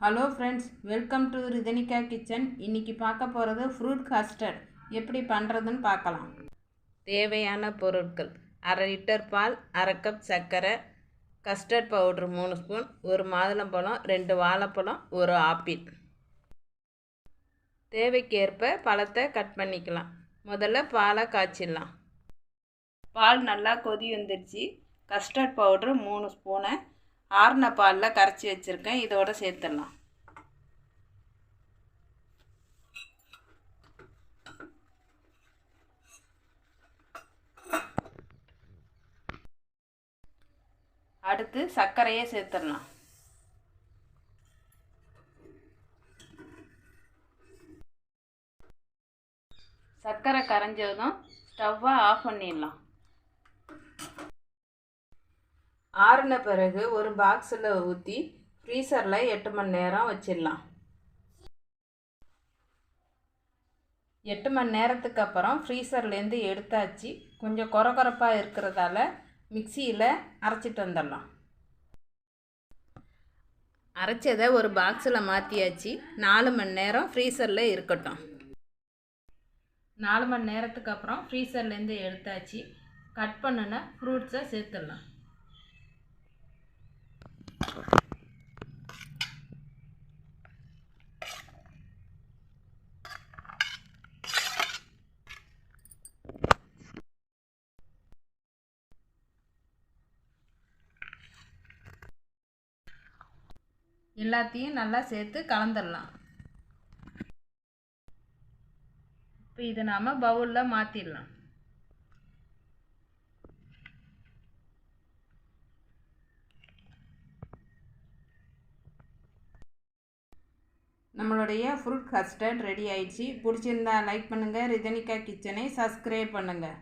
Hello friends, welcome to Rithanika kitchen. இன்றைக்கி பார்க்க போகிறது ஃப்ரூட் கஸ்டர்ட் எப்படி பண்ணுறதுன்னு பார்க்கலாம். தேவையான பொருட்கள்: அரை லிட்டர் பால், அரை கப் சர்க்கரை, கஸ்டர்ட் பவுட்ரு 3 ஸ்பூன், ஒரு மாதுளம்பழம், 2 வாழைப்பழம், ஒரு ஆப்பிள். தேவைக்கேற்ப பழத்தை கட் பண்ணிக்கலாம். முதல்ல பாலை காய்ச்சிடலாம். பால் நல்லா கொதி வந்துடுச்சு. கஸ்டர்ட் பவுட்ரு 3 ஸ்பூனை ஆறின பாலில் கரைச்சி வச்சுருக்கேன். இதோடு சேர்த்துடலாம். அடுத்து சர்க்கரையை சேர்த்துடலாம். சர்க்கரை கரைஞ்சதும் ஸ்டவ்வை ஆஃப் பண்ணிடலாம். ஆறின பிறகு ஒரு பாக்ஸில் ஊற்றி ஃப்ரீசரில் 8 மணி நேரம் வச்சிடலாம். 8 மணி நேரத்துக்கு அப்புறம் ஃப்ரீசர்லேருந்து எடுத்தாச்சு. கொஞ்சம் கொரகொரப்பாக இருக்கிறதால மிக்சியில் அரைச்சிட்டு வந்துடலாம். அரைச்சதை ஒரு பாக்ஸில் மாற்றியாச்சு. 4 மணி நேரம் ஃப்ரீசரில் இருக்கட்டும். 4 மணி நேரத்துக்கு அப்புறம் ஃப்ரீசர்லேருந்து எடுத்தாச்சு. கட் பண்ணின ஃப்ரூட்ஸை சேர்த்துடலாம். எல்லாத்தையும் நல்லா சேர்த்து கலந்துடலாம். இப்போ இதை நாம் பவுலில் மாற்றிடலாம். நம்மளுடைய ஃப்ரூட் கஸ்டர்ட் ரெடி ஆயிடுச்சு. பிடிச்சிருந்தா லைக் பண்ணுங்கள். ரிதனிகா கிச்சனை சப்ஸ்கிரைப் பண்ணுங்கள்.